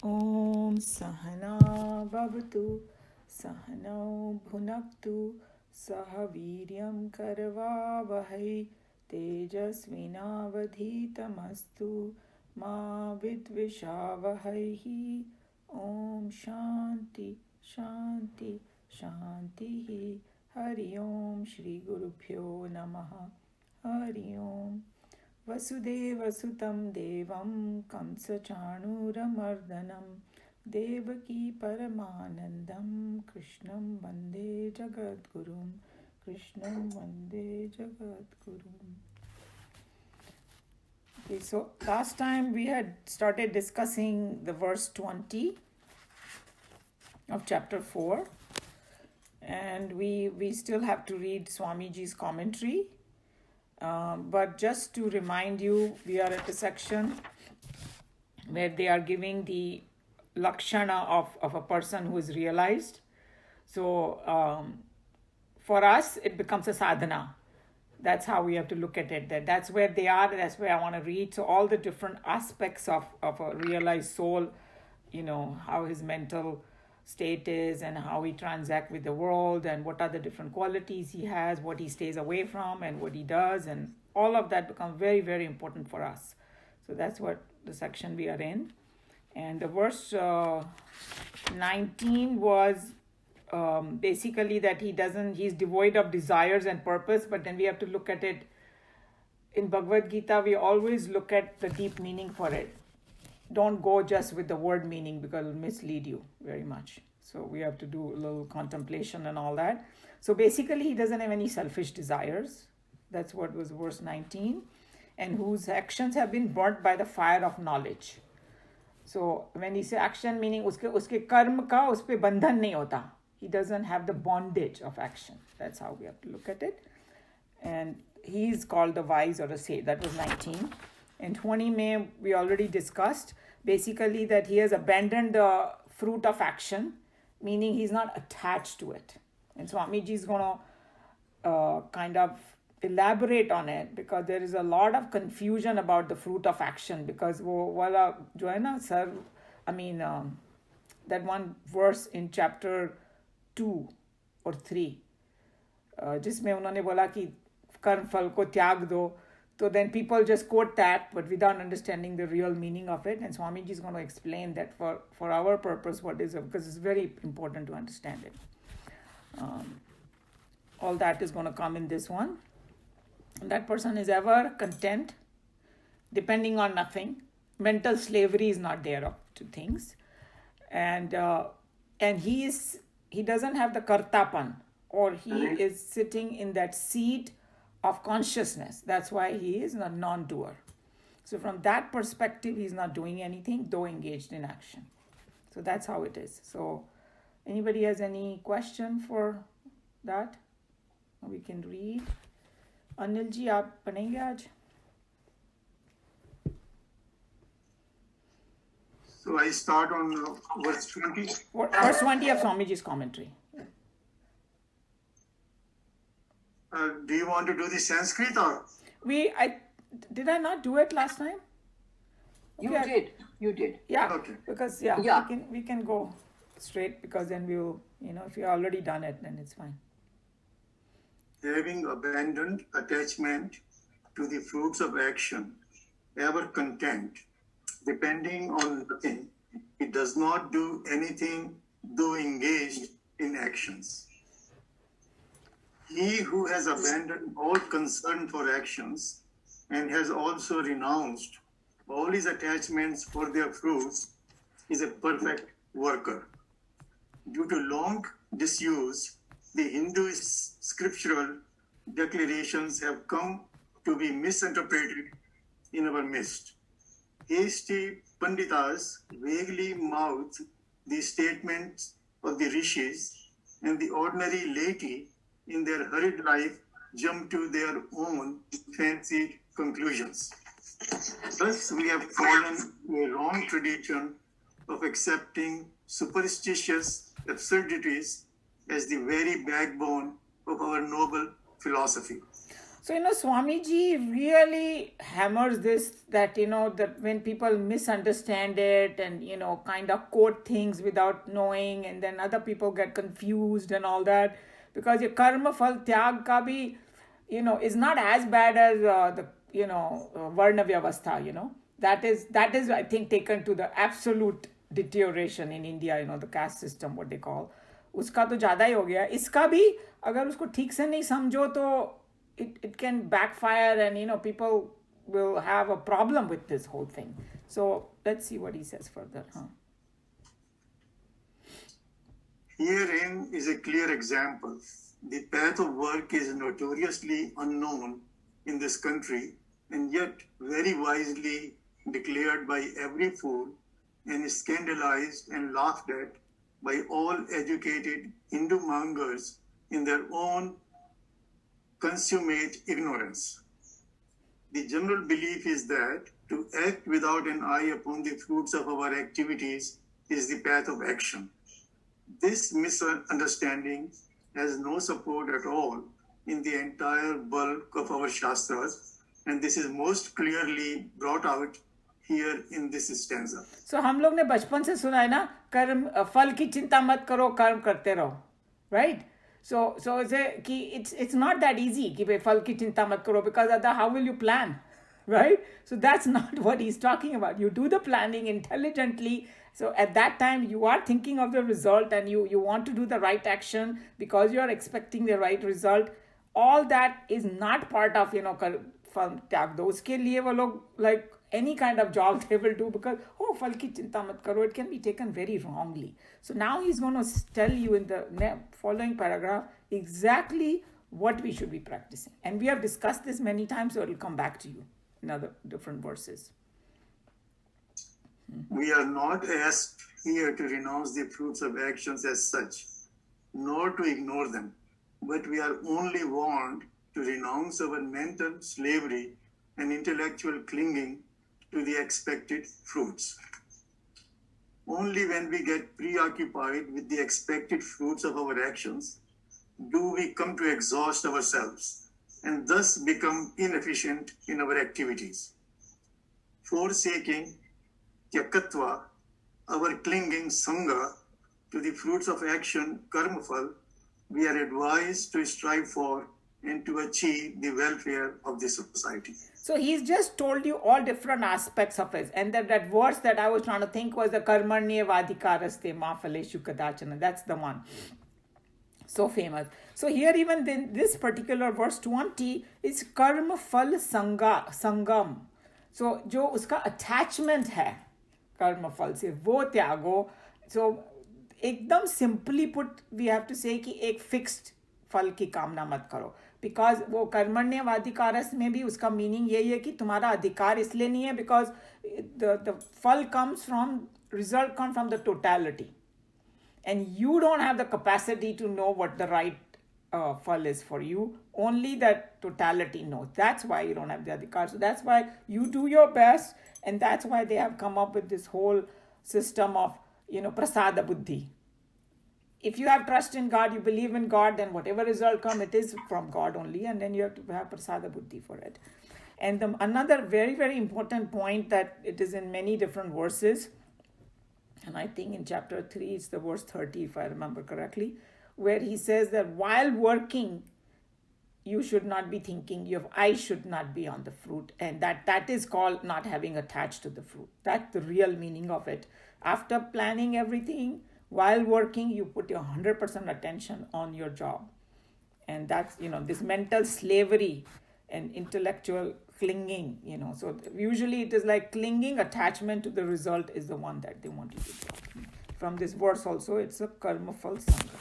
Om Sahana Bhavatu Sahano Bhunaktu Sahaviryam Karavavahai Tejasvinavadhitamastu Ma Vidvishavahai. Om Shanti Shanti Shanti. Hari Om Shri Gurubhyo Namaha. Hari Om. वसुदेवसुतं देवं कंसचाणूरमर्दनं देवकी परमानन्दं कृष्णं वन्दे जगद्गुरुं कृष्णं वन्दे जगद्गुरुम्. Okay, so last time we had started discussing the verse 20 of chapter 4, and we still have to read Swamiji's commentary. But just to remind you, we are at a section where they are giving the lakshana of a person who is realized. So for us, it becomes a sadhana. That's how we have to look at it. That's where they are. That's where I want to read. So all the different aspects of a realized soul, how his mental state is and how he transacts with the world and what are the different qualities he has, what he stays away from and what he does, and all of that becomes very, very important for us. So that's what the section we are in. And the verse 19 was basically that he's devoid of desires and purpose, but then we have to look at it. In Bhagavad Gita, we always look at the deep meaning for it. Don't go just with the word meaning because it will mislead you very much. So we have to do a little contemplation and all that. So basically, he doesn't have any selfish desires. That's what was verse 19. And whose actions have been burnt by the fire of knowledge. So when he say action, meaning uske karma ka uspe bandhan nahi hota. He doesn't have the bondage of action. That's how we have to look at it. And he is called the wise or the sage. That was 19. And 20 May, we already discussed, basically that he has abandoned the fruit of action, meaning he's not attached to it. And Swamiji is going to kind of elaborate on it because there is a lot of confusion about the fruit of action because that one verse in chapter 2 or 3, जिसमें उन्होंने बोला कि कर्म फल को त्याग दो. So then people just quote that, but without understanding the real meaning of it. And Swamiji is going to explain that for our purpose, what is it, because it's very important to understand it. All that is going to come in this one. And that person is ever content, depending on nothing. Mental slavery is not there to things. And he doesn't have the kartapan, or he is sitting in that seat of consciousness. That's why he is a non-doer. So from that perspective, he's not doing anything, though engaged in action. So that's how it is. So anybody has any question for that? We can read. Anil ji, aap padhenge aaj? So I start on verse 20. Verse 20 of Swamiji's commentary. Do you want to do the Sanskrit or? Did I not do it last time? Okay. You did. Yeah. Okay. Because Yeah. we can go straight because then we'll, if you already done it, then it's fine. Having abandoned attachment to the fruits of action, ever content, depending on nothing, he does not do anything though engaged in actions. He who has abandoned all concern for actions and has also renounced all his attachments for their fruits is a perfect worker. Due to long disuse, the Hindu scriptural declarations have come to be misinterpreted in our midst. Hasty Panditas vaguely mouth the statements of the rishis, and the ordinary laity in their hurried life jump to their own fancied conclusions. Thus, we have fallen to a wrong tradition of accepting superstitious absurdities as the very backbone of our noble philosophy. So, Swamiji really hammers this, that, that when people misunderstand it and, kind of quote things without knowing, and then other people get confused and all that, because your karma phal tyag ka bhi, is not as bad as varna vyavastha. That is, I think, taken to the absolute deterioration in India, the caste system, what they call. उसका तो ज़्यादा ही हो गया. इसका भी अगर उसको ठीक से नहीं समझो तो it can backfire, and people will have a problem with this whole thing. So let's see what he says further. Herein is a clear example. The path of work is notoriously unknown in this country, and yet very wisely declared by every fool and scandalized and laughed at by all educated Hindu mongers in their own consummate ignorance. The general belief is that to act without an eye upon the fruits of our activities is the path of action. This misunderstanding has no support at all in the entire bulk of our Shastras, and this is most clearly brought out here in this stanza. So हम लोग ने बचपन से सुना है ना, कर्म फल की चिंता मत करो, कर्म करते रहो, right? So it's not that easy कि भाई फल की चिंता मत करो, because other how will you plan, right? So that's not what he's talking about. You do the planning intelligently. So at that time you are thinking of the result, and you want to do the right action because you are expecting the right result. All that is not part of फल त्याग दो. उसके लिए वो लोग like any kind of job they will do, because फल की चिंता मत करो, it can be taken very wrongly. So now he's going to tell you in the following paragraph exactly what we should be practicing, and we have discussed this many times, so it will come back to you in other different verses. We are not asked here to renounce the fruits of actions as such, nor to ignore them, but we are only warned to renounce our mental slavery and intellectual clinging to the expected fruits. Only when we get preoccupied with the expected fruits of our actions do we come to exhaust ourselves and thus become inefficient in our activities. Forsaking tyakatva, our clinging sangha to the fruits of action, karmafal, we are advised to strive for and to achieve the welfare of the society. So he's just told you all different aspects of it. And that verse that I was trying to think was the karmarnya vadikaraste ma phaleshu kadachana. That's the one. So famous. So here even then this particular verse 20 is karma phal sangam. So जो उसका attachment है कर्म फल से वो त्यागो. So एकदम simply put we have to say कि एक fixed फल की कामना मत करो, बिकॉज वो कर्मण्यवाधिकारस में भी उसका मीनिंग यही है कि तुम्हारा अधिकार इसलिए नहीं है बिकॉज द फल comes from result come from the totality and you don't have the capacity to know what the right फल is for you. Only that totality knows. That's why you don't have the adhikar. So that's why you do your best, and that's why they have come up with this whole system of prasada buddhi. If you have trust in God, you believe in God, then whatever result come, it is from God only, and then you have to have prasada buddhi for it. And another very, very important point that it is in many different verses, and I think in chapter 3, it's the verse 30, if I remember correctly, where he says that while working, you should not be thinking, your eyes should not be on the fruit, and that is called not having attached to the fruit. That's the real meaning of it. After planning everything, while working, you put your 100% attention on your job. And that's, this mental slavery and intellectual clinging, So usually it is like clinging attachment to the result is the one that they want you to do. From this verse also, it's a karma phal sangha.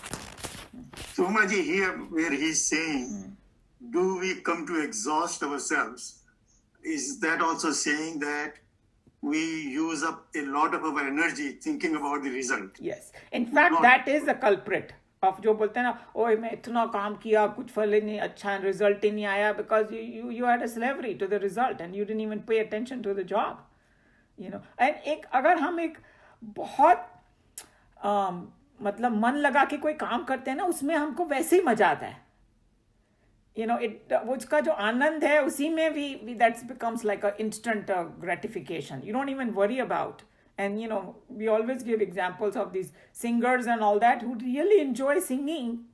Somaji, here where he's saying, do we come to exhaust ourselves? Is that also saying that we use up a lot of our energy thinking about the result? Yes. In fact, that is the culprit of जो बोलते हैं ना, ओए मैं इतना काम किया कुछ फल नहीं अच्छा रिजल्ट ही नहीं आया, because you had a slavery to the result and you didn't even pay attention to the job. And अगर हम एक बहुत मतलब मन लगा के कोई काम करते हैं ना, उसमें हमको वैसे ही मजा आता है. उसका जो आनंद है उसी में we that becomes like a instant gratification. You don't even worry about. And we always give examples of these singers and all that who really enjoy singing.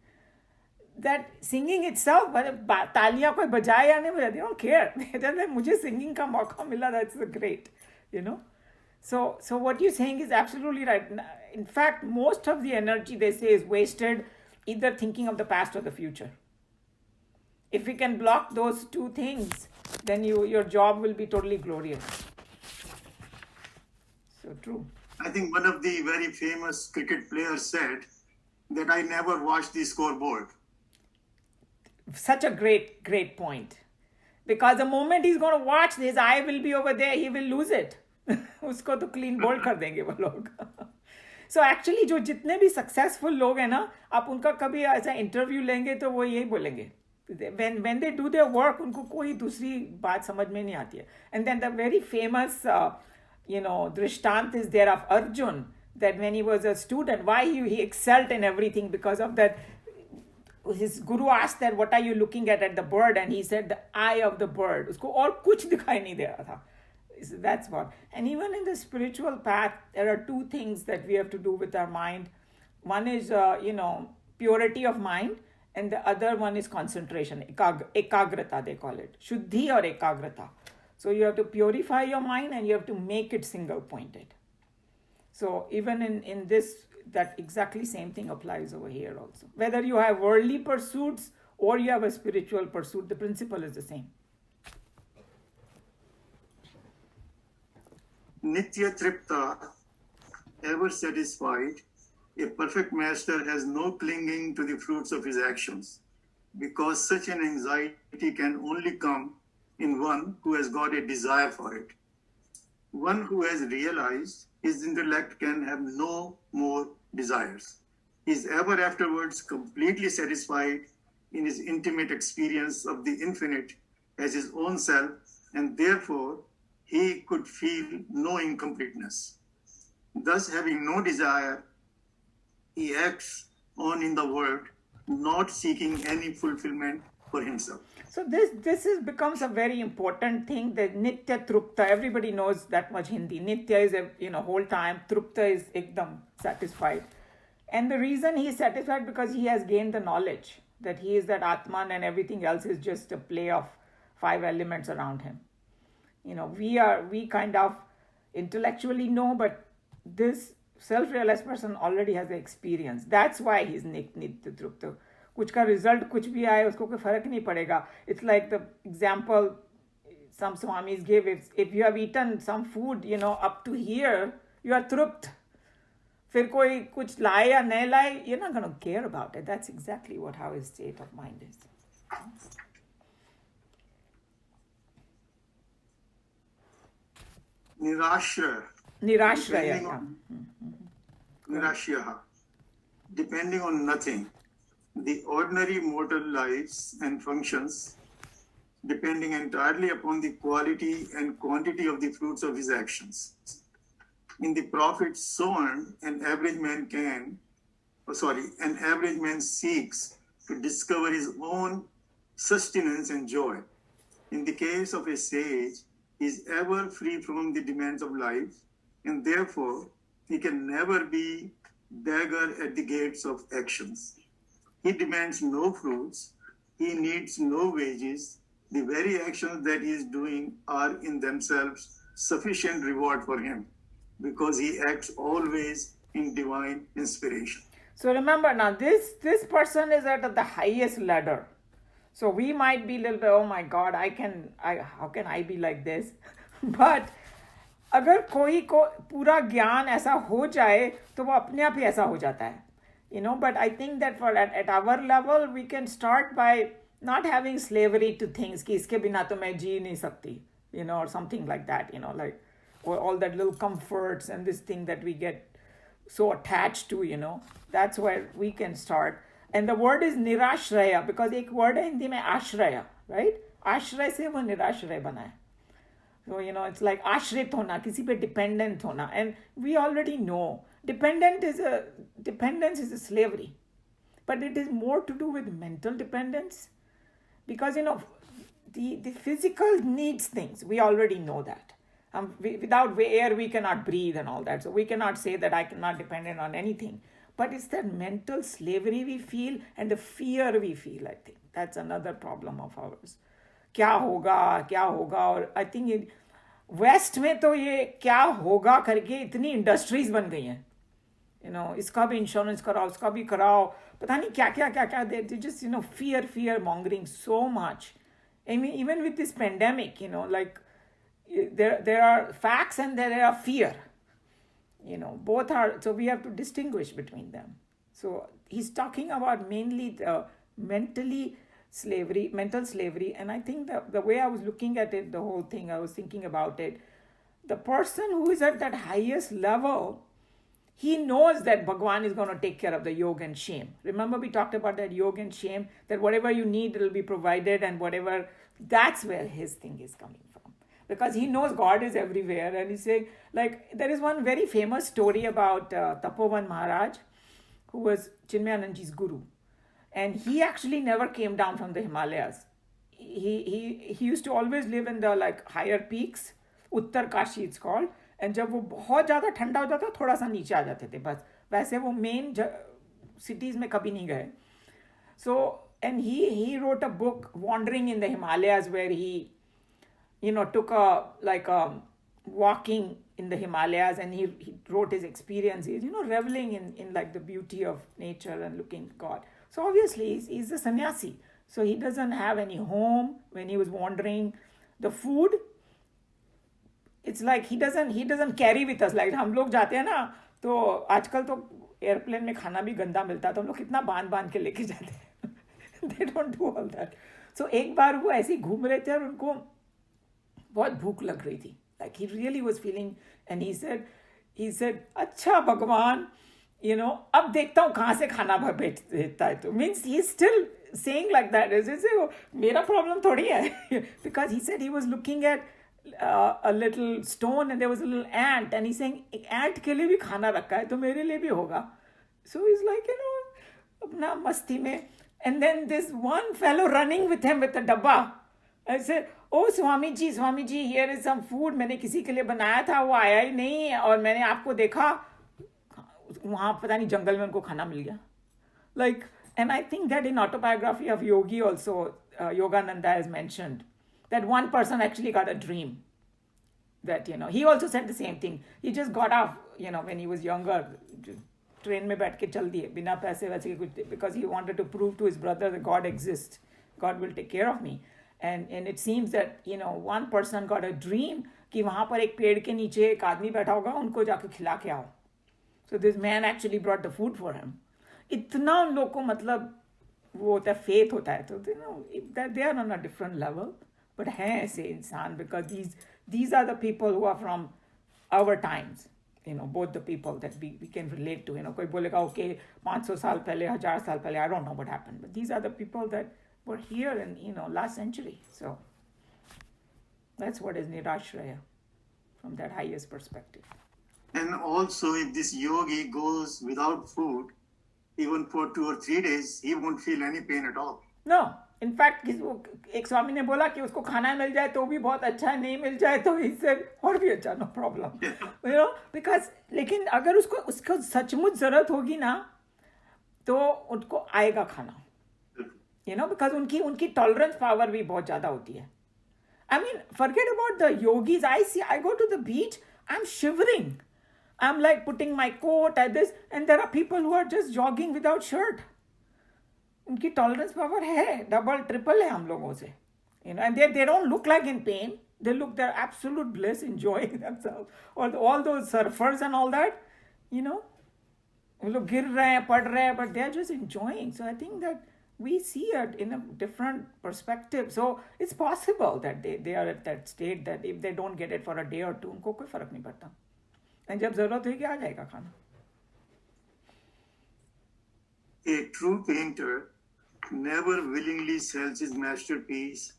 That singing itself, तालियां कोई बजाए या नहीं बजाए, they don't care. They're like, मुझे singing का मौका मिला, that's great, So what you're saying is absolutely right. In fact, most of the energy they say is wasted either thinking of the past or the future. If we can block those two things, then your job will be totally glorious. So true. I think one of the very famous cricket players said that I never watch the scoreboard. Such a great point. Because the moment he's going to watch, his eye will be over there, he will lose it. उसको तो clean bold कर देंगे वो लोग. So actually जो जितने भी successful लोग हैं ना, आप उनका कभी ऐसा interview लेंगे तो वो यही बोलेंगे. When they do their work, उनको कोई दूसरी बात समझ में नहीं आती है. And then the very famous, दृष्टांत is there of Arjun, that when he was a student, why he excelled in everything because of that. His guru asked that, what are you looking at the bird? And he said, the eye of the bird. उसको और कुछ दिखाई नहीं दे रहा था. That's what. And even in the spiritual path, there are two things that we have to do with our mind. One is, purity of mind. And the other one is concentration, ekagrata they call it. Shuddhi or ekagrata. So you have to purify your mind and you have to make it single pointed. So even in this, that exactly same thing applies over here also. Whether you have worldly pursuits or you have a spiritual pursuit, the principle is the same. Nitya Tripta, ever satisfied, a perfect master has no clinging to the fruits of his actions, because such an anxiety can only come in one who has got a desire for it. One who has realized his intellect can have no more desires. He is ever afterwards completely satisfied in his intimate experience of the infinite as his own self, and therefore he could feel no incompleteness. Thus, having no desire, he acts on in the world, not seeking any fulfillment for himself. So this becomes a very important thing. The Nitya Trupta, everybody knows that much Hindi. Nitya is whole time. Trupta is ekdam satisfied. And the reason he is satisfied because he has gained the knowledge that he is that Atman and everything else is just a play of 5 elements around him. We kind of intellectually know, but this self-realized person already has the experience. That's why he's Nitya Trupta. कुछ का result कुछ भी आए उसको कोई फर्क नहीं पड़ेगा. It's like the example some swamis give. If you have eaten some food, up to here, you are trupt. फिर कोई कुछ लाए या नहीं लाए, you're not going to care about it. That's exactly how his state of mind is. Nirashraya. Nirashyaha. Depending on nothing. The ordinary mortal lives and functions, depending entirely upon the quality and quantity of the fruits of his actions. In the profits so earned, an average man seeks to discover his own sustenance and joy. In the case of a sage, he is ever free from the demands of life, and therefore he can never be beggar at the gates of actions. He demands no fruits, he needs no wages. The very actions that he is doing are in themselves sufficient reward for him, because he acts always in divine inspiration. So remember now, this person is at the highest ladder. So we might be a little bit, oh my God, how can I be like this? But अगर कोई को पूरा ज्ञान ऐसा हो जाए तो वो अपने आप ही ऐसा हो जाता है. But I think that at our level, we can start by not having slavery to things, कि इसके बिना तो मैं जी नहीं सकती, or something like that, like or all that little comforts and this thing that we get so attached to, that's where we can start. And the word is nirashraya, because एक word है हिंदी में आश्रय, right? आश्रय से वो निराश्रय बना है. So, it's like आश्रित होना, किसी पे dependent होना. And we already know dependence is a slavery, but it is more to do with mental dependence, because the physical needs things. We already know that. Without air, we cannot breathe and all that. So we cannot say that I cannot depend on anything. But it's that mental slavery we feel and the fear we feel, I think. That's another problem of ours. क्या होगा और I think waste में तो ये क्या होगा करके इतनी इंडस्ट्रीज बन गई हैं. इसका भी इंश्योरेंस कराओ, उसका भी कराओ, पता नहीं क्या क्या क्या क्या. They just fear mongering so much. I mean, even with this pandemic, like there are facts and there are fear. Both are, so we have to distinguish between them. So he's talking about mainly the mental slavery. And I think the way I was looking at it, the whole thing, I was thinking about it, the person who is at that highest level, he knows that Bhagwan is going to take care of the yoga and shame. Remember we talked about that yoga and shame, that whatever you need, it will be provided, and whatever, that's where his thing is coming from. Because he knows God is everywhere, and he's saying, like, there is one very famous story about Tapovan Maharaj, who was Chinmayananji's guru. And he actually never came down from the Himalayas. He used to always live in the like higher peaks, Uttar Kashi it's called. And जब वो बहुत ज़्यादा ठंडा हो जाता थोड़ा सा नीचे आ जाते थे बस. वैसे वो मेन cities में कभी नहीं गए. So, and he wrote a book, Wandering in the Himalayas, where he, took a walking in the Himalayas, and he wrote his experiences, reveling in like the beauty of nature and looking at God. So obviously he's a sannyasi. So he doesn't have any home when he was wandering. The food, it's like he doesn't carry with us. Like हम लोग जाते हैं ना, तो आजकल तो airplane में खाना भी गंदा मिलता है, तो हम लोग कितना बांध के लेके जाते हैं. They don't do all that. So एक बार वो ऐसे ही घूम रहे थे और उनको बहुत भूख लग रही थी. Like he really was feeling, and he said, अच्छा भगवान, अब देखता हूँ कहाँ से खाना भेजता है. तो means he's still saying like that. मेरा problem थोड़ी है. Because he said he was looking at a little stone and there was a little ant, and he's saying ant के लिए भी खाना रखा है तो मेरे लिए भी होगा. So he's like, अपना मस्ती में. And then this one fellow running with him with a dabba. I said, oh Swami ji, here is some food. मैंने किसी के लिए बनाया था, वो आया ही नहीं, और मैंने आपको देखा वहाँ पता नहीं जंगल में उनको खाना मिल गया. Like, and I think that in autobiography of Yogi also, Yogananda has mentioned that one person actually got a dream that, he also said the same thing. He just got off, when he was younger, train में बैठ के चल दिए बिना पैसे वैसे कुछ, because he wanted to prove to his brother that God exists. God will take care of me. And it seems that, one person got a dream कि वहाँ पर एक पेड़ के नीचे एक आदमी बैठा होगा, उनको जाके खिला के आओ. So this man actually brought the food for him. इतना उन लोग को मतलब वो होता है, faith होता है. तो that they are on a different level. But हैं ऐसे इंसान, because these are the people who are from our times. Both the people that we can relate to. कोई बोलेगा okay 500 साल पहले, 1000 साल पहले, I don't know what happened. But these are the people that were here in last century. So that's what is Nirashraya from that highest perspective. And also, if this yogi goes without food, even for 2 or 3 days, he won't feel any pain at all. No. In fact, एक स्वामी ने बोला कि उसको खाना मिल जाए तो भी बहुत अच्छा, नहीं मिल जाए तो इससे और भी अच्छा, no problem. Because लेकिन अगर उसको सचमुच जरूरत होगी ना, तो उनको आएगा खाना. Because उनकी tolerance power भी बहुत ज़्यादा होती है. I mean, forget about the yogis. I go to the beach, I'm shivering. I'm like putting my coat at this, and there are people who are just jogging without shirt. उनकी tolerance power है, double triple है हम लोगों से. And they don't look like in pain. They look their absolute bliss, enjoying themselves. Or all those surfers and all that, वो लोग गिर रहे हैं, पड़ रहे हैं, but they're just enjoying. So I think that we see it in a different perspective. So it's possible that they are at that state that if they don't get it for a day or two, उनको कोई फर्क नहीं पड़ता. And जब जरूरत होगी आ जाएगा खाना. A true painter never willingly sells his masterpiece.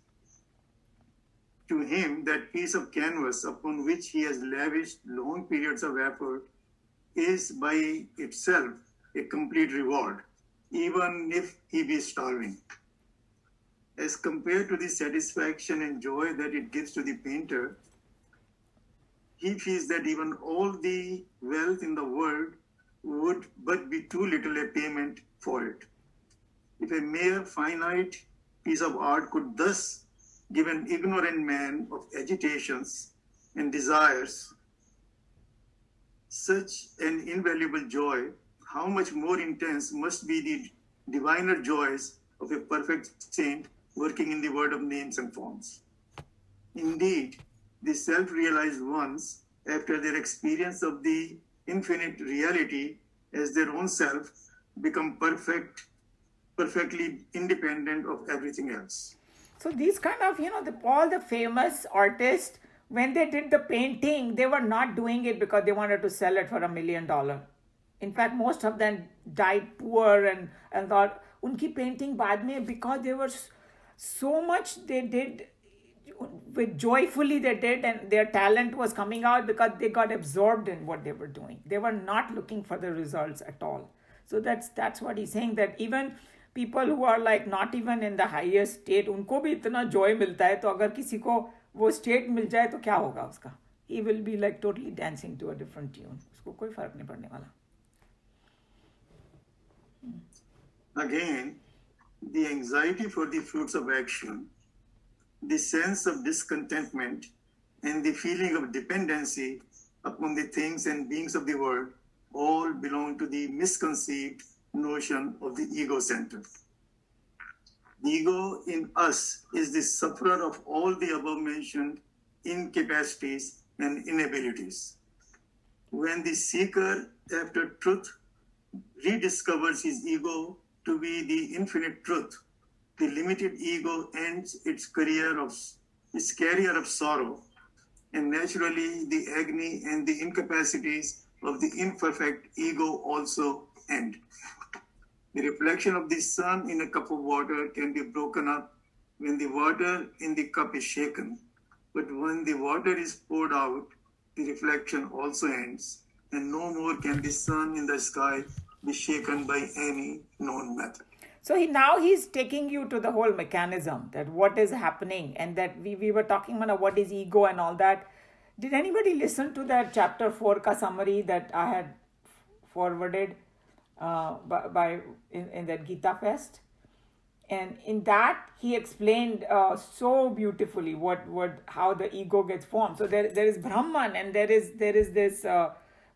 To him, that piece of canvas upon which he has lavished long periods of effort is by itself a complete reward, even if he be starving. as compared to the satisfaction and joy that it gives to the painter, he feels that even all the wealth in the world would but be too little a payment for it. If a mere finite piece of art could thus give an ignorant man of agitations and desires such an invaluable joy, how much more intense must be the diviner joys of a perfect saint working in the world of names and forms. Indeed, the self-realized ones, after their experience of the infinite reality as their own self, become perfectly independent of everything else. So these kind of, all the famous artists, when they did the painting, they were not doing it because they wanted to sell it for $1 million. In fact, most of them died poor and thought, unki painting baad mein, because they were so much they did with joyfully they did, and their talent was coming out because they got absorbed in what they were doing. They were not looking for the results at all. So that's what he's saying, that even people who are like not even in the highest state, उनको भी इतना joy मिलता है, तो अगर किसी को वो state मिल जाए तो क्या होगा उसका? He will be like totally dancing to a different tune. उसको कोई फर्क नहीं पड़ने वाला. Again, the anxiety for the fruits of action, the sense of discontentment, and the feeling of dependency upon the things and beings of the world all belong to the misconceived notion of the ego center. The ego in us is the sufferer of all the above mentioned incapacities and inabilities. When the seeker after truth rediscovers his ego to be the infinite truth, the limited ego ends its carrier of sorrow, and naturally the agony and the incapacities of the imperfect ego also end. The reflection of the sun in a cup of water can be broken up when the water in the cup is shaken, but when the water is poured out, the reflection also ends, and no more can the sun in the sky be shaken by any known method. So now he's taking you to the whole mechanism, that what is happening, and that we were talking about what is ego and all that. Did anybody listen to that chapter 4 ka summary that I had forwarded in that Geeta Fest? And in that he explained so beautifully how the ego gets formed. So there is Brahman, and there is this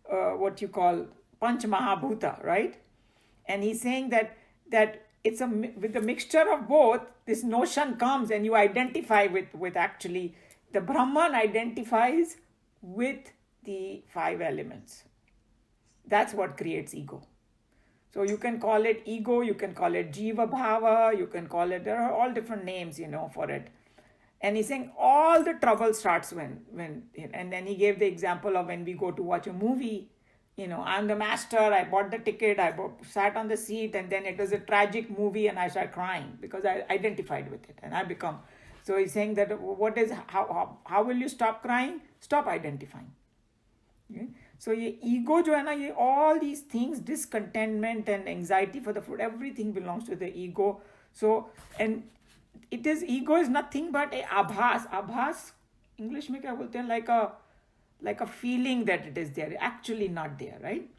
what you call Panch Mahabhuta, right? And he's saying that it's with the mixture of both, this notion comes, and you identify with actually the Brahman identifies with the 5 elements. That's what creates ego. So you can call it ego, you can call it Jiva Bhava, you can call it, there are all different names, for it. And he's saying all the trouble starts when, and then he gave the example of when we go to watch a movie, I'm the master, I bought the ticket, sat on the seat, and then it was a tragic movie and I started crying because I identified with it and I become. So he's saying that how will you stop crying? Stop identifying. Okay? So ये ego जो है ना, ये all these things, discontentment and anxiety for the food, everything belongs to the ego. So, and ego is nothing but a abhas English में क्या बोलते हैं, like a feeling that it is there, actually not there, right?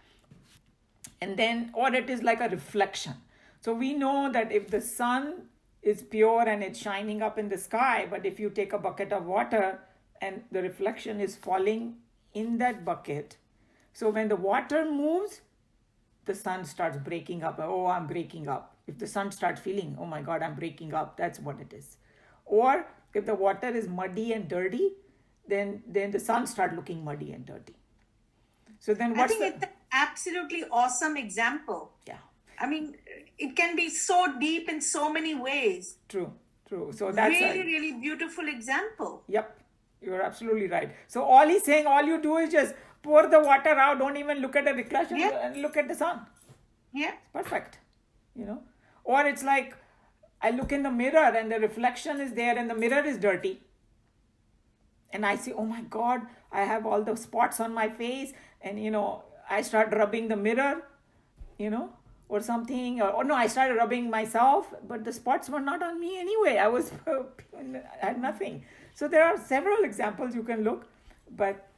And then, or it is like a reflection. So we know that if the sun is pure and it's shining up in the sky, but if you take a bucket of water and the reflection is falling in that bucket, so when the water moves, the sun starts breaking up. Oh, I'm breaking up. If the sun starts feeling, oh my God, I'm breaking up, that's what it is. Or if the water is muddy and dirty, then the sun starts looking muddy and dirty. So then I think it's an absolutely awesome example. Yeah. I mean, it can be so deep in so many ways. True. So that's really beautiful example. Yep. You're absolutely right. So all he's saying, all you do is just pour the water out. Don't even look at the reflection and look at the sun. Yeah. It's perfect. Or it's like I look in the mirror and the reflection is there and the mirror is dirty. And I say, oh my God, I have all the spots on my face. And, I start rubbing the mirror, or something, or no, I started rubbing myself, but the spots were not on me anyway. I had nothing. So there are several examples you can look, but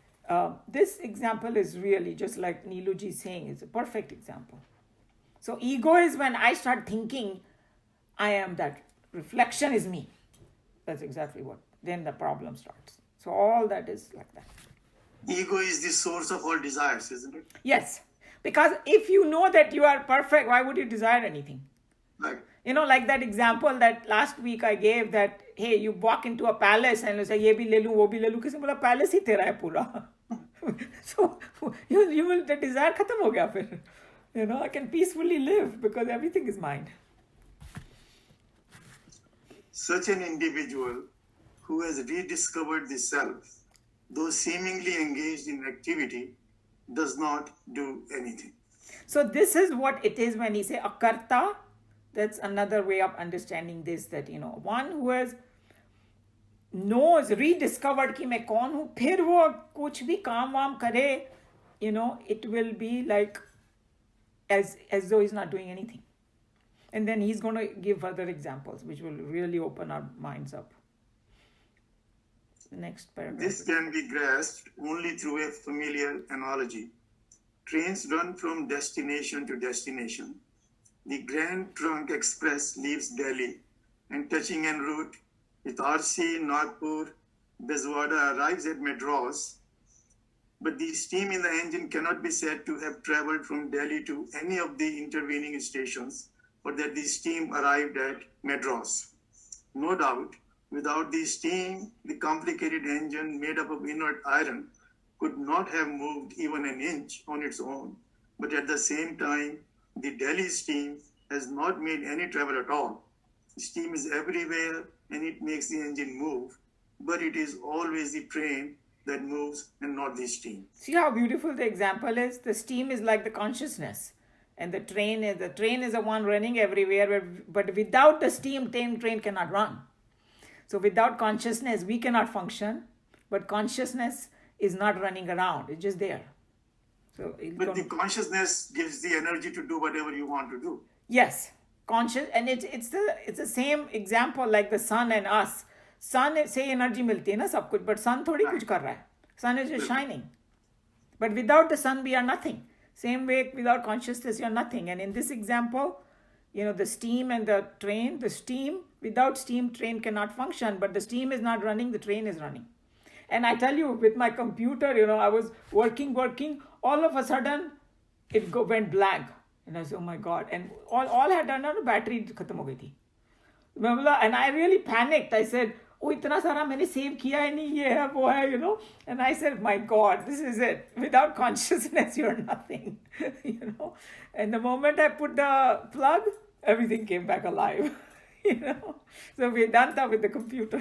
this example is really just like Neeluji is saying, it's a perfect example. So ego is when I start thinking I am that, reflection is me. That's exactly what, then the problem starts. So all that is like that. Ego is the source of all desires, isn't it? Yes, because if you know that you are perfect, why would you desire anything? Like, Like that example that last week I gave, that hey, you walk into a palace and you say ye bhi le lu, wo bhi le lu, किसी ने बोला palace ही तेरा है पूरा. So you will, the desire खत्म हो गया फिर. I can peacefully live because everything is mine. such an individual who has rediscovered the self, though seemingly engaged in activity, does not do anything. So this is what it is when he say akarta. That's another way of understanding this, that one who has knows, rediscovered कि मैं कौन हूँ, फिर वो कुछ भी काम वाम करे, it will be like as though he's not doing anything. And then he's going to give further examples which will really open our minds up. The next paragraph. This can be grasped only through a familiar analogy. Trains run from destination to destination. The Grand Trunk Express leaves Delhi and, touching en route with RC, Nagpur, Bezwada, arrives at Madras. But the steam in the engine cannot be said to have traveled from Delhi to any of the intervening stations, or that the steam arrived at Madras. No doubt, without the steam, the complicated engine made up of inert iron could not have moved even an inch on its own. But at the same time, the Delhi steam has not made any travel at all. Steam is everywhere and it makes the engine move, but it is always the train that moves and not the steam. See how beautiful the example is? The steam is like the consciousness, and the train is the one running everywhere, but without the steam, train cannot run. So without consciousness, we cannot function, but consciousness is not running around. It's just there. So but the consciousness gives the energy to do whatever you want to do. Yes, conscious, and it's the same example like the sun and us. Sun से energy मिलती है ना सब कुछ, but sun थोड़ी कुछ कर रहा है. Sun is just shining. But without the sun, we are nothing. Same way, without consciousness, you are nothing. And in this example, the steam and the train, without steam, train cannot function, but the steam is not running, the train is running. And I tell you, with my computer, I was working, all of a sudden, it went blank. And I said, oh my God. And all had done, battery khatam ho gayi thi. And I really panicked. I said, oh, itna sara maine save kiya hai nahi, ye hai, wo hai, And I said, my God, this is it. Without consciousness, you're nothing, And the moment I put the plug, everything came back alive, So Vedanta with the computer.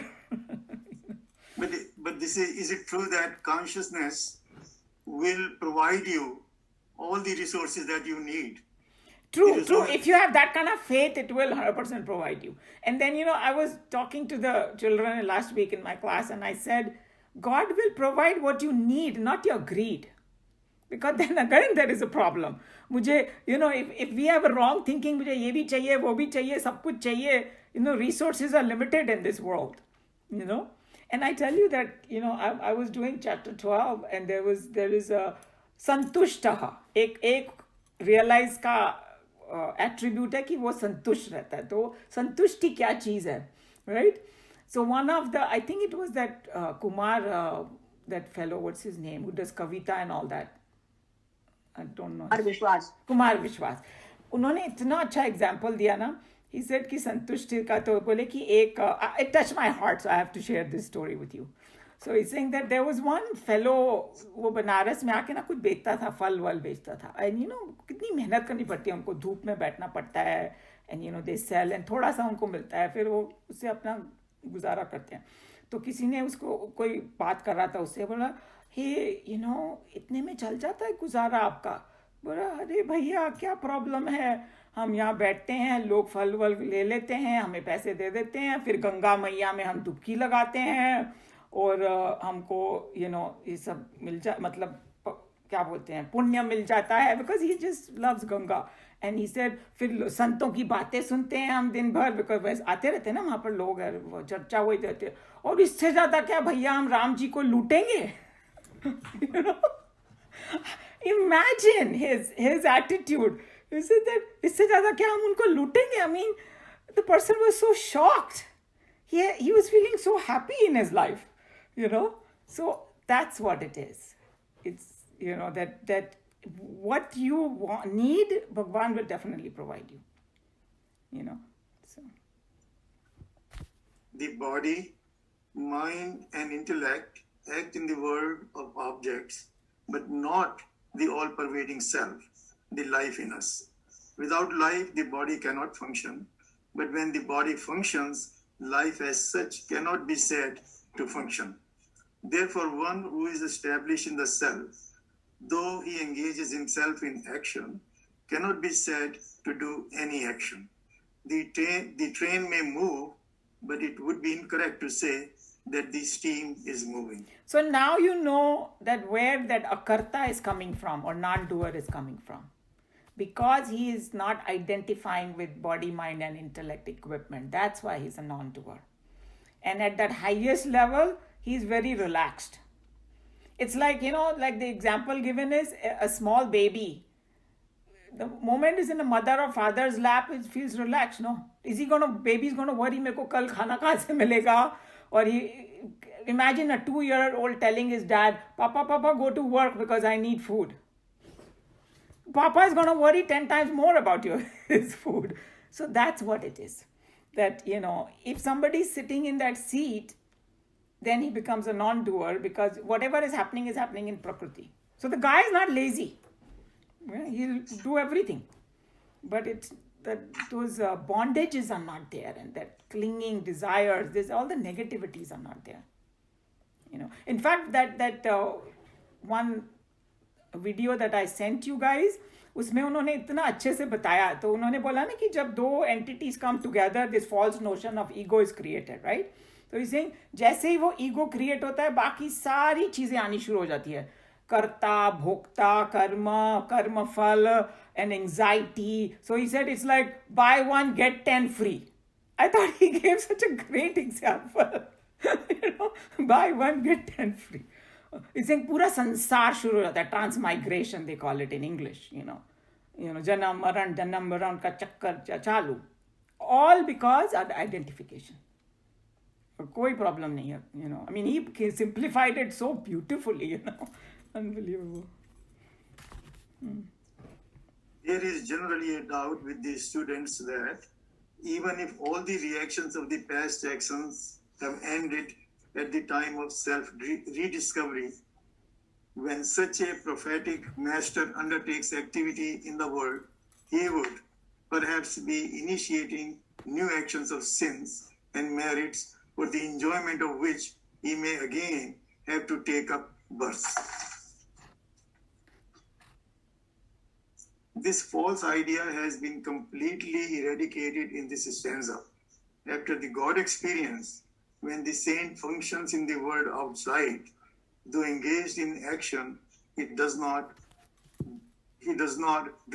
But is it true that consciousness will provide you all the resources that you need? True. If you have that kind of faith, it will 100% provide you. And then, I was talking to the children last week in my class, and I said, God will provide what you need, not your greed. Because then again, there is a problem. Mujhe, if we have a wrong thinking, mujhe ye bhi chahiye, wo bhi chahiye, sab kuch chahiye, resources are limited in this world, And I tell you that, I was doing chapter 12, and there is a santushtaha, ek realize ka attribute है कि वो संतुष्ट रहता है. तो संतुष्टि क्या चीज है, right? So one of the, I think it was that Kumar, that fellow, what's his name, who does Kavita and all that. I don't know. Kumar Vishwas. उन्होंने इतना अच्छा example दिया ना. He said कि संतुष्टि का तो बोले कि it touched my heart, so I have to share this story with you. So he's saying that there was one fellow, वो बनारस में आके ना कुछ बेचता था, फल वल बेचता था. And कितनी मेहनत करनी पड़ती है उनको, धूप में बैठना पड़ता है. And they sell, and थोड़ा सा उनको मिलता है, फिर वो उससे अपना गुजारा करते हैं. तो किसी ने उसको कोई बात कर रहा था, उससे बोला, हे इतने में चल जाता है गुजारा आपका. बोला, अरे भैया क्या प्रॉब्लम है, हम यहाँ बैठते हैं, लोग फल वल ले लेते हैं, हमें पैसे दे देते हैं, फिर गंगा मैया में हम डुबकी लगाते हैं, और हमको ये सब मिल जाए, मतलब क्या बोलते हैं, पुण्य मिल जाता है, because he just loves Ganga. And he said फिर संतों की बातें सुनते हैं हम दिन भर, बिकॉज वैसे आते रहते हैं ना वहाँ पर लोग, वो चर्चा वही रहते हैं. और इससे ज़्यादा क्या भैया, हम राम जी को लूटेंगे. You know? Imagine his attitude. He said that इससे ज़्यादा क्या हम उनको लूटेंगे. I mean, the person was so shocked. He was feeling so happy in his life, you know. So that's what it is. It's, you know, that what you need, Bhagwan will definitely provide you. You know. So The body, mind, and intellect act in the world of objects, but not the all pervading self, the life in us. Without life, the body cannot function, but when the body functions, life as such cannot be said to function. Therefore, one who is established in the self, though he engages himself in action, cannot be said to do any action. The train may move, but it would be incorrect to say that the steam is moving. So now you know that where that akarta is coming from, or non-doer is coming from. Because he is not identifying with body, mind, and intellect equipment. That's why he's a non-doer. And at that highest level, he's very relaxed. It's like, you know, like the example given is a small baby. The moment is in a mother or father's lap, it feels relaxed, no? Baby's gonna worry, meko kal khana kahan se milega? Or imagine a 2-year-old telling his dad, Papa, go to work because I need food. Papa is going to worry 10 times more about his food. So that's what it is. That, you know, if somebody is sitting in that seat, then he becomes a non-doer, because whatever is happening in Prakriti. So the guy is not lazy. He'll do everything. But it's that those bondages are not there, and that clinging desires, there's all the negativities are not there. You know, in fact, that one video that I sent you guys, उसमें उन्होंने इतना अच्छे से बताया. तो उन्होंने बोला ना कि जब दो entities come together, this false notion of ego is created, right. तो इसे जैसे ही वो ईगो क्रिएट होता है, बाकी सारी चीजें आनी शुरू हो जाती है. कर्ता, भोक्ता, कर्म फल, and anxiety. So he said it's like buy 1 get 10 free. I thought he gave such a great example. You know, buy 1 get 10 free. इससे पूरा संसार शुरू हो जाता है. Transmigration they call it in English. You know जन्म मरण का चक्कर चालू. All because of identification. कोई प्रॉब्लम नहीं है. You know, I mean he simplified it so beautifully. You know, unbelievable. There is generally a doubt with the students that even if all the reactions of the past actions have ended at the time of self-rediscovery, when such a prophetic master undertakes activity in the world, he would perhaps be initiating new actions of sins and merits, for the enjoyment of which he may again have to take up birth. This false idea has been completely eradicated in this stanza. After the God experience, when the saint functions in the world outside, though engaged in action, he does not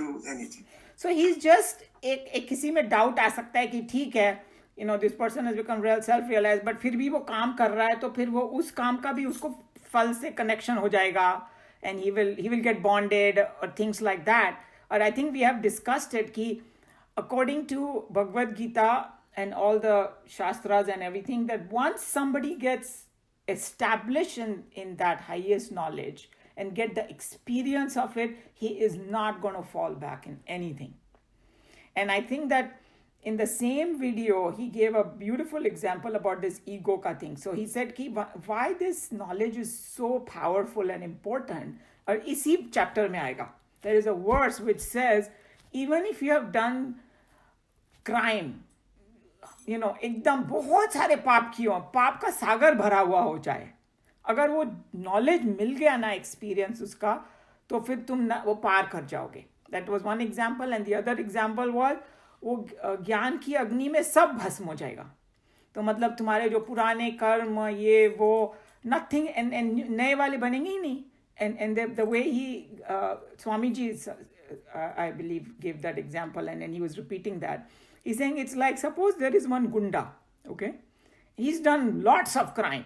do anything. So he's just एक किसी में doubt आ सकता है कि ठीक है, you know, this person has become real self-realized, but फिर भी वो काम कर रहा है, तो फिर वो उस काम का भी उसको फल से कनेक्शन हो जाएगा, and he will get bonded or things like that. Or I think we have discussed it कि according to Bhagavad Geeta and all the Shastras and everything, that once somebody gets established in that highest knowledge and get the experience of it, he is not going to fall back in anything. And I think that in the same video, he gave a beautiful example about this ego ka thing. So he said ki why this knowledge is so powerful and important. Or isi chapter mein aayega. There is a verse which says, even if you have done crime, you know, एकदम बहुत सारे पाप किए हो, पाप का सागर भरा हुआ हो जाए, अगर वो नॉलेज मिल गया ना, एक्सपीरियंस उसका, तो फिर तुम वो पार कर जाओगे. That was one example. And the other example was, वो ज्ञान की अग्नि में सब भस्म हो जाएगा. तो मतलब तुम्हारे जो पुराने कर्म, ये वो, नथिंग, एंड नए वाले बनेंगे ही नहीं. And the way Swamiji, I believe, gave that example, and then he was repeating that. He's saying it's like, suppose there is one gunda, okay? He's done lots of crime.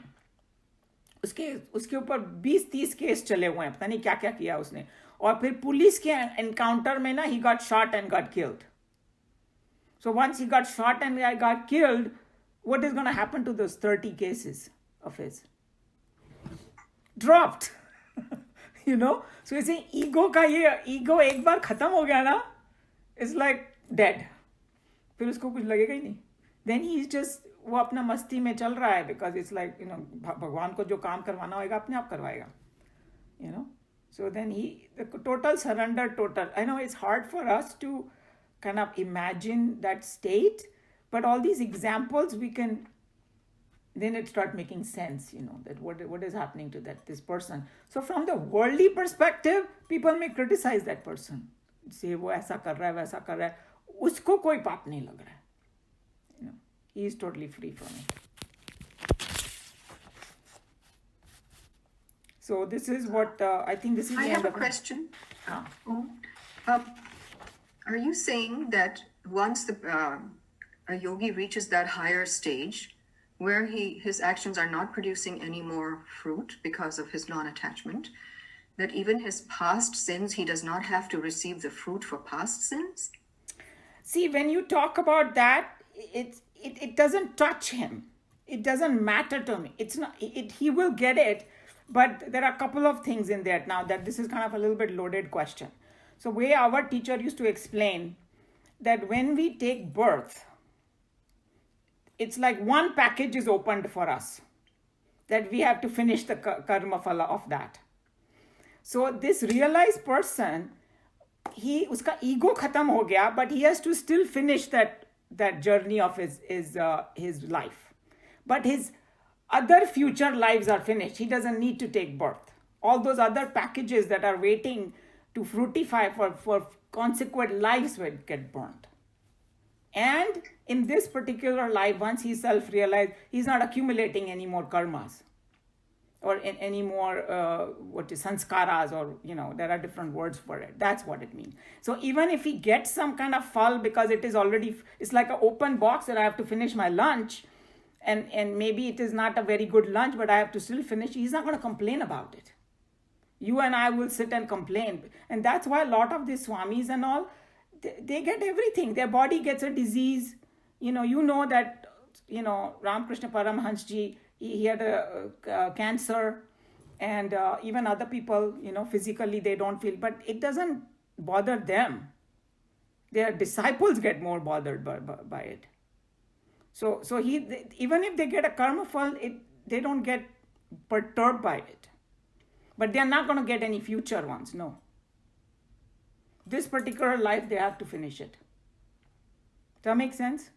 उसके ऊपर 20-30 case चले हुए हैं, पता नहीं क्या क्या किया उसने, और फिर पुलिस के एनकाउंटर में ना he got shot and got killed. So once he got shot and got killed, what is going to happen to those 30 cases of his? Dropped. You know? So you see, ego एक बार खत्म हो गया ना, it's like dead. फिर उसको कुछ लगेगा ही नहीं. Then he's just, वो अपना मस्ती में चल रहा है, because it's like, you know, भगवान को जो काम करवाना होगा अपने आप करवाएगा. You know? So then the total surrender, I know it's hard for us to kind of imagine that state, but all these examples we can, then it start making sense, you know, that what is happening to this person. So from the worldly perspective, people may criticize that person, say वो ऐसा कर रहा है, वैसा कर रहा है, उसको कोई पाप नहीं लग रहा है, you know, he is totally free from it. So this is what I think this is. I have a question. Are you saying that once a yogi reaches that higher stage, where his actions are not producing any more fruit because of his non-attachment, that even his past sins, he does not have to receive the fruit for past sins? See, when you talk about that, it doesn't touch him. It doesn't matter to me. It's not. He will get it, but there are a couple of things in there now that this is kind of a little bit loaded question. So way our teacher used to explain that when we take birth, it's like one package is opened for us, that we have to finish the karma phala of that. So this realized person, uska ego khatam ho gaya, but he has to still finish that journey of his life. But his other future lives are finished. He doesn't need to take birth. All those other packages that are waiting to fructify for consequent lives will get burnt. And in this particular life, once he self-realized, he's not accumulating any more karmas or any more sanskaras, or, you know, there are different words for it. That's what it means. So even if he gets some kind of fall, because it is already, it's like an open box that I have to finish my lunch, and maybe it is not a very good lunch, but I have to still finish, he's not going to complain about it. You and I will sit and complain. And that's why a lot of these swamis and all, they get everything. Their body gets a disease. You know that, Ramakrishna Paramhansji, he had a cancer, and even other people, physically they don't feel, but it doesn't bother them. Their disciples get more bothered by it. So even if they get a karma fall, they don't get perturbed by it. But they are not going to get any future ones, no. This particular life, they have to finish it. Does that make sense?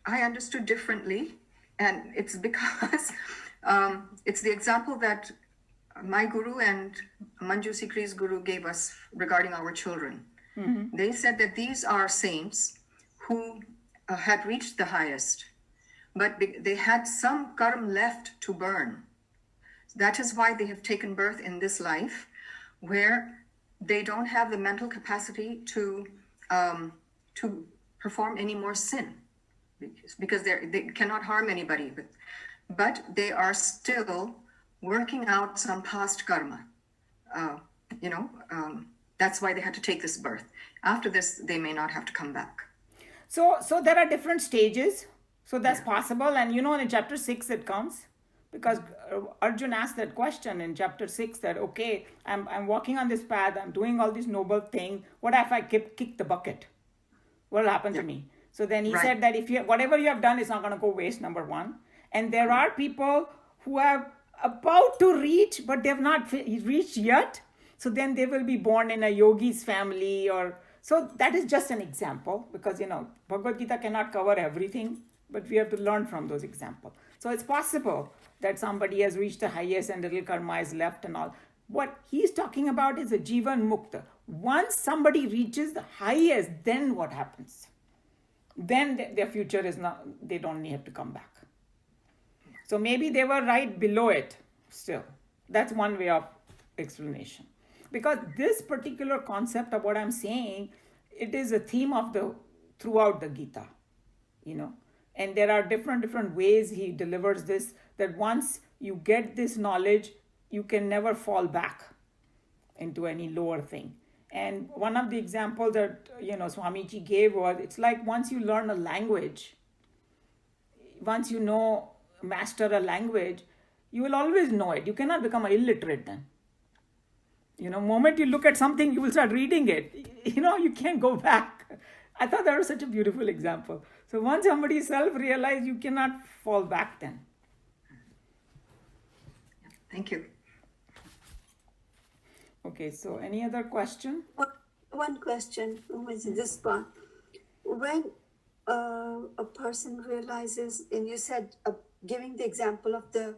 I understood differently, and it's because it's the example that my guru and Manju Sikri's guru gave us regarding our children. Mm-hmm. They said that these are saints who had reached the highest, but they had some karma left to burn. That is why they have taken birth in this life, where they don't have the mental capacity to perform any more sin, because they cannot harm anybody. But they are still working out some past karma. That's why they had to take this birth. After this, they may not have to come back. So there are different stages. So that's possible. And in chapter 6 it comes. Because Arjun asked that question in chapter 6 that, okay, I'm walking on this path, I'm doing all these noble things. What if I kick the bucket? What will happen to me? So then he said that whatever you have done is not going to go waste, number one. And there are people who are about to reach, but they have not reached yet. So then they will be born in a yogi's family, so that is just an example, because, Bhagavad Gita cannot cover everything, but we have to learn from those examples. So it's possible that somebody has reached the highest and little karma is left and all. What he's talking about is a Jivan Mukta. Once somebody reaches the highest, then what happens? Then their future is not, they don't have to come back. So maybe they were right below it still. That's one way of explanation. Because this particular concept of what I'm saying, it is a theme of the throughout the Gita, you know. And there are different ways he delivers this, that once you get this knowledge, you can never fall back into any lower thing. And one of the examples that, you know, Swamiji gave was, it's like once you learn a language, once you know, master a language, you will always know it. You cannot become illiterate then. You know, moment you look at something, you will start reading it. You know, you can't go back. I thought that was such a beautiful example. So once somebody self-realized, you cannot fall back then. Thank you. Okay, so any other question? One question, this one. When a person realizes, and you said, giving the example of the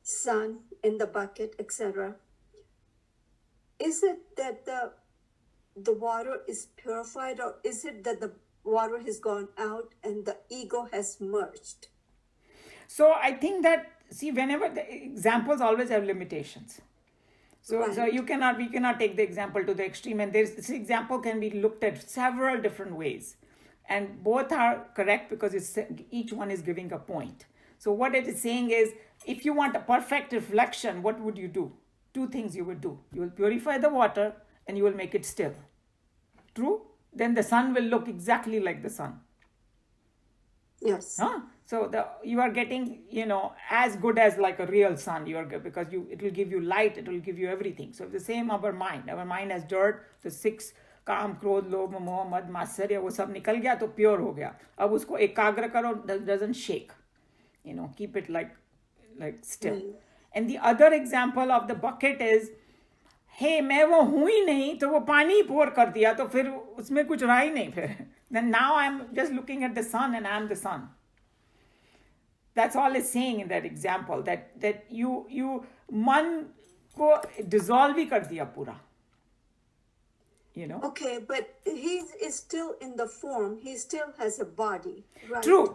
sun in the bucket, etc., is it that the water is purified, or is it that the water has gone out and the ego has merged? So I think that, see, whenever the examples always have limitations. So, Right. so we cannot take the example to the extreme, and this example can be looked at several different ways, and both are correct because each one is giving a point. So what it is saying is, if you want a perfect reflection, what would you do? Two things you would do. You will purify the water and you will make it still. True? Then the sun will look exactly like the sun. Yes. Huh? So you are getting, you know, as good as like a real sun. Because it will give you light, it will give you everything. So the same our mind. Our mind has dirt. The 6 काम, क्रोध, लोभ, मोह, मद, मात्सर्य, वो सब निकल गया तो प्योर हो गया. अब उसको एकाग्र करो, doesn't shake. You know, keep it like still. And the other example of the bucket is, hey, मैं वो हूँ ही नहीं, तो वो पानी pour कर दिया, तो फिर उसमें कुछ रहा ही नहीं फिर. Then now I'm just looking at the sun and I'm the sun. That's all it's saying in that example, that you मन को dissolve ही कर दिया पूरा. You know? Okay, but he is still in the form. He still has a body, right? True.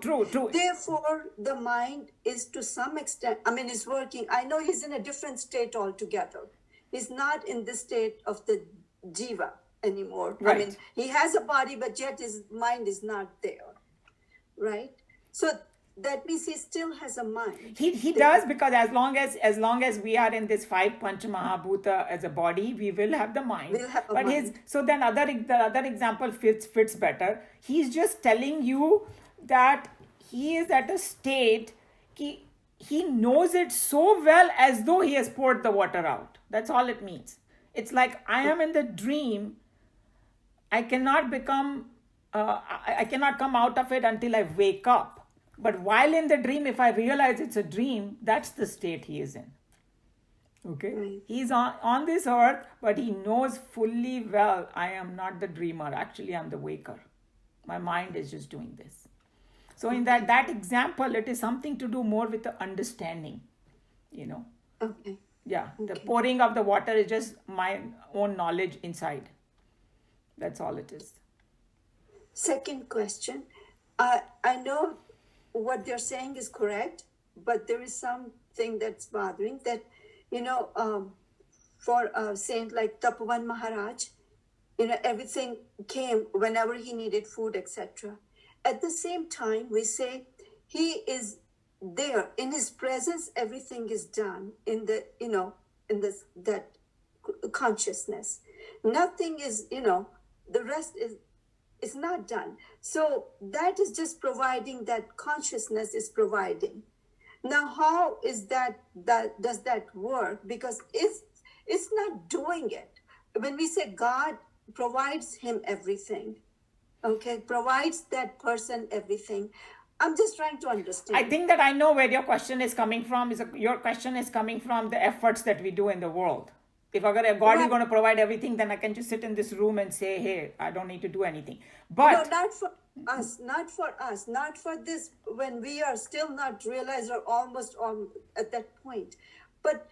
Therefore, the mind is to some extent, is working. I know he's in a different state altogether. He's not in the state of the jiva anymore. Right. He has a body, but yet his mind is not there, right? So that means he still has a mind. He does, because as long as we are in this 5 Pancha Mahabhuta as a body, we will have the mind. We'll have a but mind. So then the other example fits better. He's just telling you that he is at a state, he knows it so well as though he has poured the water out. That's all it means. It's like I am in the dream. I cannot come out of it until I wake up. But while in the dream, if I realize it's a dream, that's the state he is in. Okay? Right. He's on this earth, but he knows fully well, I am not the dreamer. Actually, I'm the waker. My mind is just doing this. So in that example, it is something to do more with the understanding, you know. Okay. Yeah, Okay. the pouring of the water is just my own knowledge inside. That's all it is. Second question. I know what they're saying is correct, but there is something that's bothering that, for a saint like Tapovan Maharaj, everything came whenever he needed food, etc. At the same time, we say he is there in his presence. Everything is done in that consciousness. Nothing is, the rest is not done. So that is just providing, that consciousness is providing. Now, how is that does that work? Because it's not doing it. When we say God provides him everything, okay, provides that person everything, I'm just trying to understand. I think that I know where your question is coming from. Your question is coming from the efforts that we do in the world. If God is going to provide everything, then I can just sit in this room and say, hey, I don't need to do anything. But no, not for us, not for this, when we are still not realized or almost at that point. But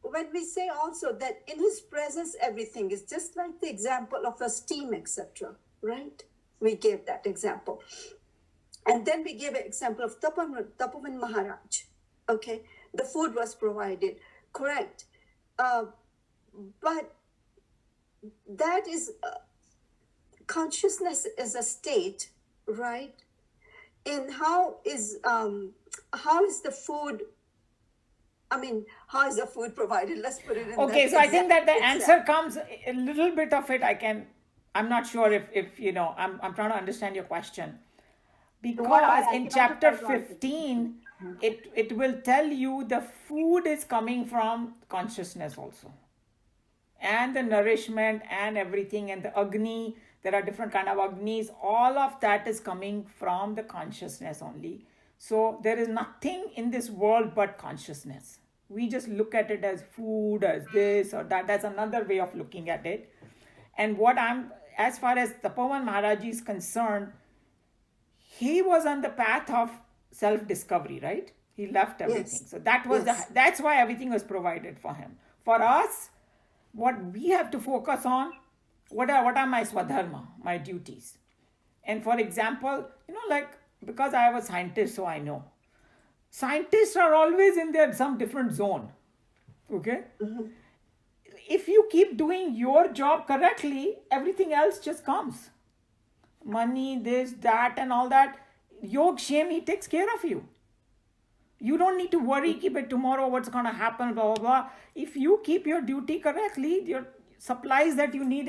when we say also that in his presence, everything is just like the example of a steam, etc., right? We gave that example. And then we gave an example of Tapovan Maharaj. Okay, the food was provided, correct. But that is consciousness is a state, right? And how is the food? I mean, how is the food provided? Let's put it in Okay, that so I think that the exact answer comes a little bit of it. I'm not sure if you know, I'm trying to understand your question. Because in chapter 15, it will tell you the food is coming from consciousness also. And the nourishment and everything and the Agni, there are different kind of Agnis, all of that is coming from the consciousness only. So there is nothing in this world but consciousness. We just look at it as food, as this or that. That's another way of looking at it. And as far as Tapovan Maharaj is concerned, he was on the path of self-discovery, right? He left everything. Yes. So that's why everything was provided for him. For us, what we have to focus on, what are my swadharma, my duties. And for example, like, because I am a scientist, so I know. Scientists are always in some different zone. Okay? Mm-hmm. If you keep doing your job correctly, everything else just comes. Money, this, that, and all that. Yog, Shem, he takes care of you. You don't need to worry, but tomorrow what's going to happen, blah, blah, blah. If you keep your duty correctly, your supplies that you need